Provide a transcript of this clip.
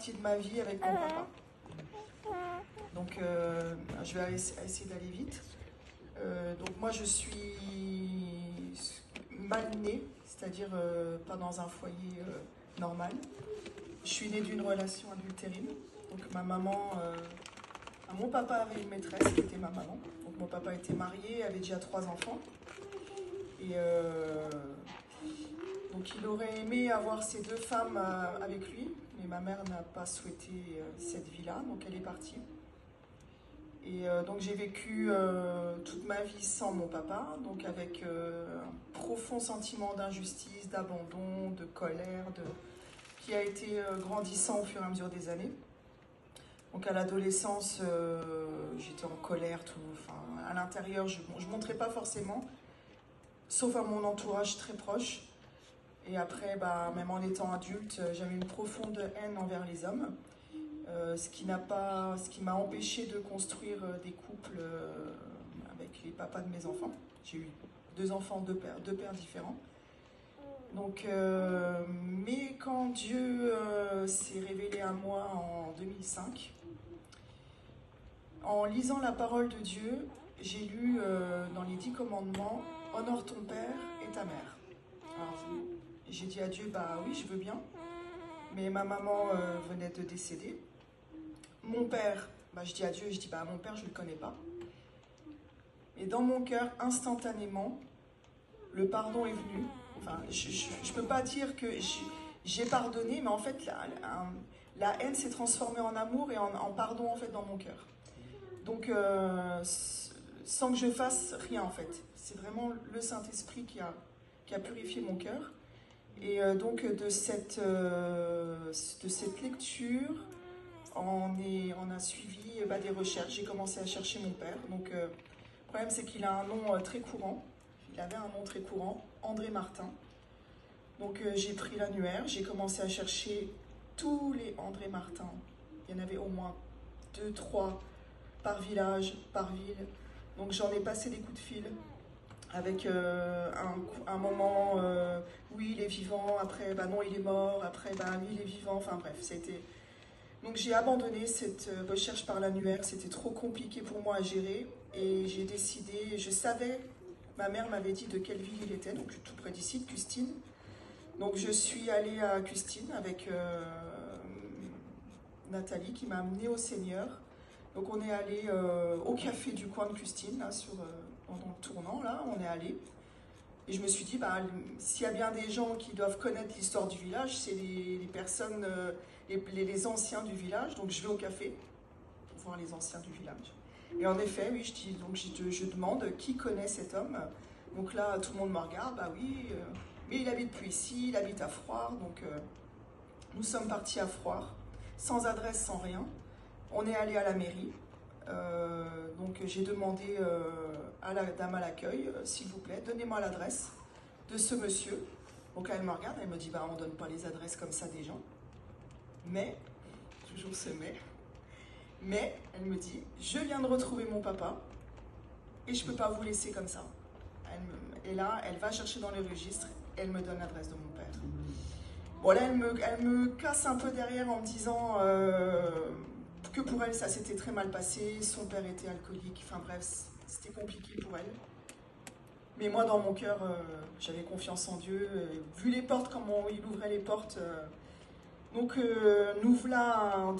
partie de ma vie avec mon papa. Donc, je vais essayer d'aller vite. Donc, moi, je suis mal née, c'est-à-dire pas dans un foyer normal. Je suis née d'une relation adultérine. Donc, ma maman, mon papa avait une maîtresse qui était ma maman. Donc, mon papa était marié, avait déjà 3 enfants. Et donc, il aurait aimé avoir ces 2 femmes avec lui, mais ma mère n'a pas souhaité cette vie-là, donc elle est partie. Et donc j'ai vécu toute ma vie sans mon papa, donc avec un profond sentiment d'injustice, d'abandon, de colère, qui a été grandissant au fur et à mesure des années. Donc à l'adolescence, j'étais en colère, à l'intérieur, je ne montrais pas forcément, sauf à mon entourage très proche. Et après, même en étant adulte, j'avais une profonde haine envers les hommes. Ce qui m'a empêché de construire des couples avec les papas de mes enfants. J'ai eu 2 enfants, 2 pères différents. Donc, mais quand Dieu s'est révélé à moi en 2005, en lisant la parole de Dieu, j'ai lu dans les 10 commandements « Honore ton père et ta mère ». Alors, j'ai dit à Dieu, oui, je veux bien, mais ma maman venait de décéder. Mon père, je dis à Dieu, mon père, je ne le connais pas. Et dans mon cœur, instantanément, le pardon est venu. Enfin, je ne peux pas dire que j'ai pardonné, mais en fait, la haine s'est transformée en amour et en pardon, en fait, dans mon cœur. Donc, sans que je fasse rien, en fait. C'est vraiment le Saint-Esprit qui a purifié mon cœur. Et donc, de cette lecture, on a suivi des recherches. J'ai commencé à chercher mon père. Donc, le problème, c'est qu'il a un nom très courant. Il avait un nom très courant, André Martin. Donc, j'ai pris l'annuaire. J'ai commencé à chercher tous les André Martin. Il y en avait au moins 2, 3 par village, par ville. Donc, j'en ai passé des coups de fil avec un moment oui, il est vivant. Après, non, il est mort. Après, oui, il est vivant. Enfin, bref, c'était... Donc j'ai abandonné cette recherche par l'annuaire, c'était trop compliqué pour moi à gérer et j'ai décidé, je savais, ma mère m'avait dit de quelle ville il était, donc tout près d'ici, de Custine. Donc je suis allée à Custine avec Nathalie qui m'a amenée au Seigneur. Donc on est allé au café du coin de Custine, là, dans le tournant, là, on est allé. Et je me suis dit, s'il y a bien des gens qui doivent connaître l'histoire du village, c'est les personnes, les anciens du village. Donc je vais au café pour voir les anciens du village. Et en effet, oui, je demande qui connaît cet homme. Donc là, tout le monde me regarde, oui, mais il habite plus ici, il habite à Froire. Donc nous sommes partis à Froire, sans adresse, sans rien. On est allé à la mairie. Donc j'ai demandé à la dame à l'accueil, s'il vous plaît, donnez-moi l'adresse de ce monsieur. Donc là, elle me regarde, elle me dit, on ne donne pas les adresses comme ça des gens. Mais, toujours ce mais, elle me dit, je viens de retrouver mon papa et je ne peux pas vous laisser comme ça. Et là, elle va chercher dans les registres, elle me donne l'adresse de mon père. Bon là, elle me casse un peu derrière en me disant que pour elle, ça s'était très mal passé, son père était alcoolique, enfin bref, c'était compliqué pour elle. Mais moi, dans mon cœur, j'avais confiance en Dieu. Vu les portes, comment il ouvrait les portes, donc nous voilà